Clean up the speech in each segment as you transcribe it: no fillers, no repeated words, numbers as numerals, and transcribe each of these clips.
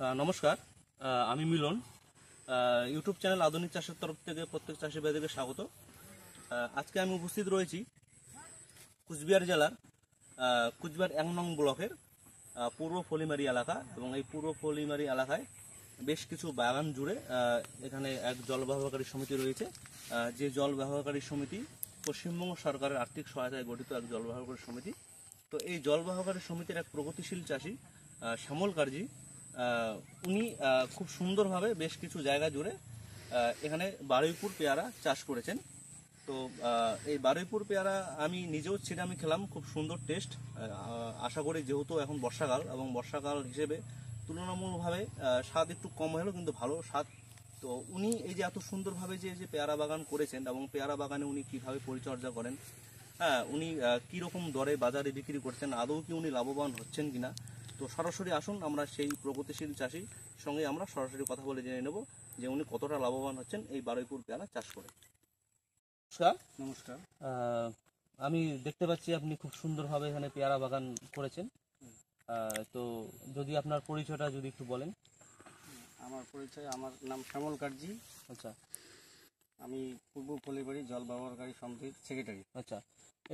নমস্কার, আমি মিলন। YouTube channel আধুনিক চাষের তরফ থেকে প্রত্যেক চাষি ভাইদেরকে স্বাগত। আজকে আমি উপস্থিত রয়েছি কুচবিহার জেলার কুচবিহার 1 নং ব্লকের পূর্ব ফলিমারি এলাকা, এবং এই পূর্ব ফলিমারি এলাকায় বেশ কিছু বাগান জুড়ে এখানে এক জল ব্যবহারকারী সমিতি রয়েছে। যে জল ব্যবহারকারী সমিতি পশ্চিমবঙ্গ সরকারের আর্থিক সহায়তায় গঠিত এক জল ব্যবহারকারী সমিতি। তো এই জল ব্যবহারকারী সমিতির এক প্রগতিশীল চাষি শ্যামল কার্জি, উনি খুব সুন্দরভাবে বেশ কিছু জায়গা জুড়ে এখানে বারুইপুর পেয়ারা চাষ করেছেন। তো এই বারুইপুর পেয়ারা আমি নিজেও ছিঁড়ে আমি খেলাম, খুব সুন্দর টেস্ট। আশা করি যেহেতু এখন বর্ষাকাল, এবং বর্ষাকাল হিসেবে তুলনামূলকভাবে স্বাদ একটু কম হলেও কিন্তু ভালো স্বাদ। তো উনি এই যে এত সুন্দরভাবে যে পেয়ারা বাগান করেছেন, এবং পেয়ারা বাগানে উনি কিভাবে পরিচর্যা করেন, হ্যাঁ, উনি কীরকম দরে বাজারে বিক্রি করছেন, আদৌ কি উনি লাভবান হচ্ছেন কিনা, তো সরাসরি আসুন আমরা সেই প্রগতিশীল চাষির সঙ্গে আমরা সরাসরি কথা বলে জেনে নেব যে উনি কতটা লাভবান হচ্ছেন এই বারুইপুর পেয়ারা চাষ করে। নমস্কার। আমি দেখতে পাচ্ছি আপনি খুব সুন্দরভাবে এখানে পেয়ারা বাগান করেছেন। তো যদি আপনার পরিচয়টা যদি একটু বলেন। আমার পরিচয়, আমার নাম শ্যামল কার্জি। আচ্ছা আমি পূর্ব ফলিবাড়ি জল ব্যবহারকারী সমিতির সেক্রেটারি। আচ্ছা,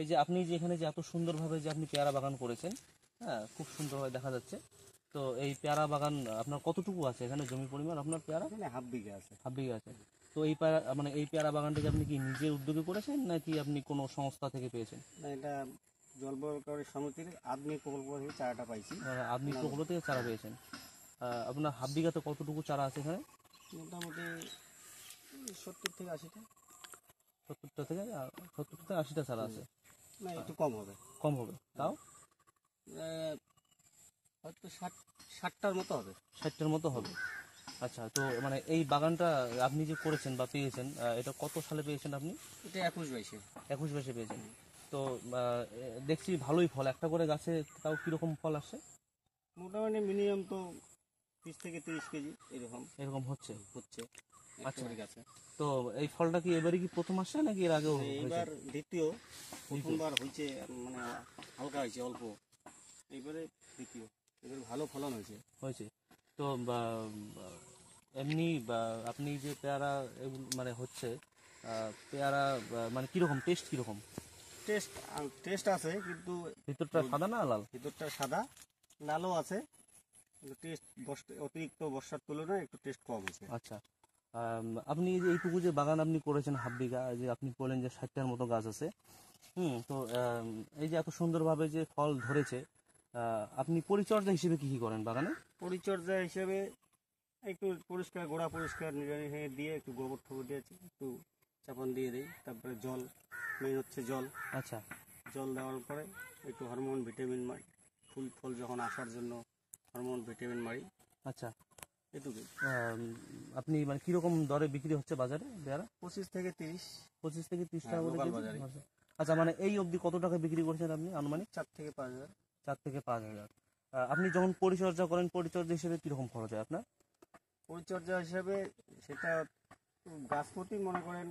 এই যে আপনি যে এখানে যে এত সুন্দরভাবে যে আপনি পেয়ারা বাগান করেছেন, হ্যাঁ, খুব সুন্দরভাবে দেখা যাচ্ছে। তো এই পেয়ারা বাগান আপনার কতটুকু আছে এখানে জমি পরিমাণ আপনার পেয়ারা? এখানে হাফ বিঘা আছে। হাফ বিঘা আছে। তো এই পেয়ারা মানে এই পেয়ারা বাগানটাকে আপনি কি নিজের উদ্যোগে করেছেন নাকি আপনি কোনো সংস্থা থেকে পেয়েছেন? না, এটা জল ব্যবহারকারী সমিতির আধুনিক প্রকল্প থেকে চারাটা পাইছি। আপনি প্রকল্প থেকে চারা পেয়েছেন। আপনার হাফ বিঘাতে কতটুকু চারা আছে এখানে? মোটামুটি 70 থেকে 80টা। 70টা থেকে 80টা চারা আছে। না, একটু কম হবে। কম হবে তাও? হয়তো 60টার মতো হবে। 60টার মতো হবে। আচ্ছা, তো মানে এই বাগানটা আপনি যে করেছেন বা পেয়েছেন, এটা কত সালে পেয়েছেন আপনি? এটা 21-22-এ। 21 পেয়েছেন। তো দেখছি ভালোই ফল, একটা করে গাছে তাও কিরকম ফল আসছে? মোটামুটি মিনিমাম তো 30 থেকে 30 কেজি এরকম হচ্ছে। আচ্ছা, ঠিক আছে। তো এই ফলটা কি এবারে কি প্রথম আসছে নাকি এর আগেও হয়েছে? এইবার দ্বিতীয়। প্রথমবার হয়েছে মানে হালকা হয়েছে, অল্প। এইবারে দ্বিতীয়। এবার ভালো ফলন হয়েছে। তো এমনি আপনি যে পেয়ারা মানে হচ্ছে পেয়ারা মানে কিরকম টেস্ট, কিরকম টেস্ট আছে, কিন্তু ভিতরটা সাদা না লাল? ভিতরটা সাদা, লালও আছে, কিন্তু টেস্ট অতিরিক্ত বর্ষার তুলনায় একটু টেস্ট কম হয়েছে। আচ্ছা, আপনি যে এইটুকু যে বাগান আপনি করেছেন হাফ বিঘা, যে আপনি বললেন যে 60টার মতো গাছ আছে, তো এই যে এত সুন্দরভাবে যে ফল ধরেছে, আপনি পরিচর্যা হিসেবে কি কি করেন বাগানে? পরিচর্যা হিসেবে একটু পরিষ্কার, গোড়া পরিষ্কার নিড়ানি দিয়ে একটু গোবর ঠোবর দিয়ে একটু চাপান দিয়ে দিই। তারপরে জল, মেন হচ্ছে জল। আচ্ছা, জল দেওয়ার পরে একটু হরমোন ভিটামিন মারি, ফল যখন আসার জন্য হরমোন ভিটামিন মারি। আচ্ছা, এটুকুই। আপনি মানে কিরকম দরে বিক্রি হচ্ছে বাজারে পেয়ারা? 25 থেকে 30। 25 থেকে 30 টাকা করে বাজারে। আচ্ছা, মানে এই অবধি কত টাকা বিক্রি করছেন আপনি আনুমানিক? 4 থেকে 5 হাজার। 4 থেকে 5 হাজার। আপনি যখন পরিচর্যা করেন, পরিচর্যা হিসেবে কিরকম খরচ হয় আপনার? পরিচর্যা হিসেবে সেটা গাছ প্রতি মনে করেন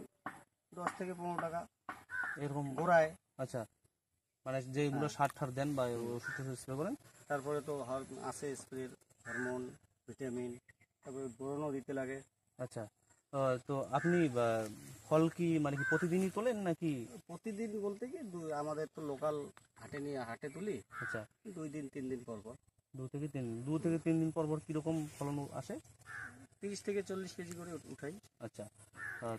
10 থেকে 15 টাকা এরকম গোড়ায়। আচ্ছা, মানে যেগুলো সার ঠার দেন বা ওষুধ স্প্রে করেন? তারপরে তো আছে স্প্রে, হরমোন, ভিটামিন, তারপরে বোরনও দিতে লাগে। আচ্ছা, তো আপনি ফল কি মানে কি প্রতিদিনই তোলেন নাকি? প্রতিদিন বলতে কি, আমাদের তো লোকাল হাটে তুলি। আচ্ছা, 2 দিন 3 দিন পর পর। 2 থেকে 3 দিন পর পর কিরকম ফলন আসে? 30 থেকে 40 কেজি করে উঠাই। আচ্ছা,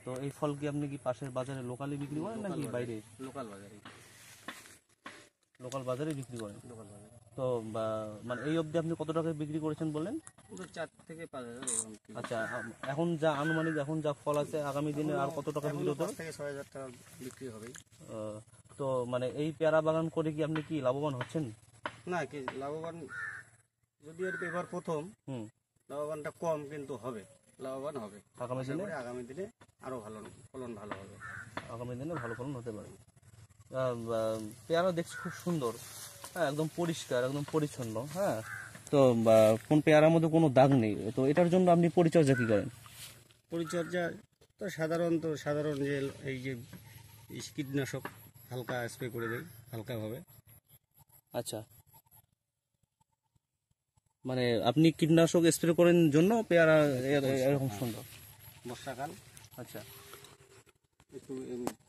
তো এই ফল কি আপনি কি পাশের বাজারে লোকালি বিক্রি করেন নাকি বাইরে? লোকাল বাজারে। লোকাল বাজারে বিক্রি করেন। লোকাল বাজারে। তো মানে এই অবধি আপনি কত টাকায় বিক্রি করেছেন বললেন? 4 থেকে 5 হাজার এরকম। আচ্ছা, এখন যা আনুমানিক এখন যা ফল আছে, আগামী দিনে আর কত টাকা বিক্রি হতে হবে? 5 থেকে 6 হাজার টাকা বিক্রি হবে। তো মানে এই পেয়ারা বাগান করে কি আপনি কি লাভবান হচ্ছেন? না, কি লাভবান, যদি এবার প্রথম, লাভবানটা কম, কিন্তু লাভবান হবে আগামী দিনে আরো ফলন ভালো হবে। আগামী দিনে ভালো ফলন হতে পারে। পেয়ারা দেখছি খুব সুন্দর, হ্যাঁ, একদম পরিষ্কার, একদম পরিচ্ছন্ন। হ্যাঁ, তো কোন পেয়ারার মধ্যে কোনো দাগ নেই। তো এটার জন্য আপনি পরিচর্যা কি করেন? পরিচর্যা তো সাধারণ যে এই যে কীটনাশক হালকা স্প্রে করে দেয় হালকাভাবে। আচ্ছা, মানে আপনি কীটনাশক স্প্রে করেন জন্য পেয়ারা এরকম সুন্দর। বর্ষাকাল আচ্ছা একটু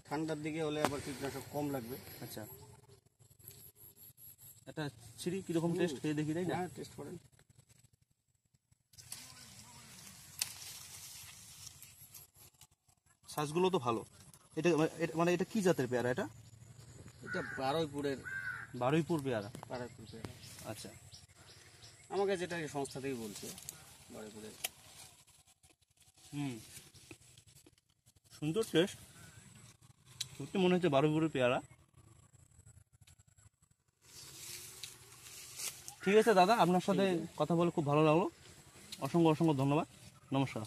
ঠান্ডার দিকে হলে আবার কীটনাশক কম লাগবে। আচ্ছা, এটা ছিঁড়ি কীরকম টেস্ট খেয়ে দেখি, তাই না? হ্যাঁ, টেস্ট করেন। সাইজগুলো তো ভালো। এটা মানে এটা কি জাতের পেয়ারা? এটা এটা বারুইপুরের বারুইপুর পেয়ারা। বারুইপুর পেয়ারা। আচ্ছা, আমাকে যেটা এই সংস্থা থেকে বলছে বারুইপুরের। সুন্দর টেস্ট, সত্যি মনে হচ্ছে বারুইপুরের পেয়ারা। ঠিক আছে দাদা, আপনার সাথে কথা বলে খুব ভালো লাগলো। অসংখ্য অসংখ্য ধন্যবাদ। নমস্কার।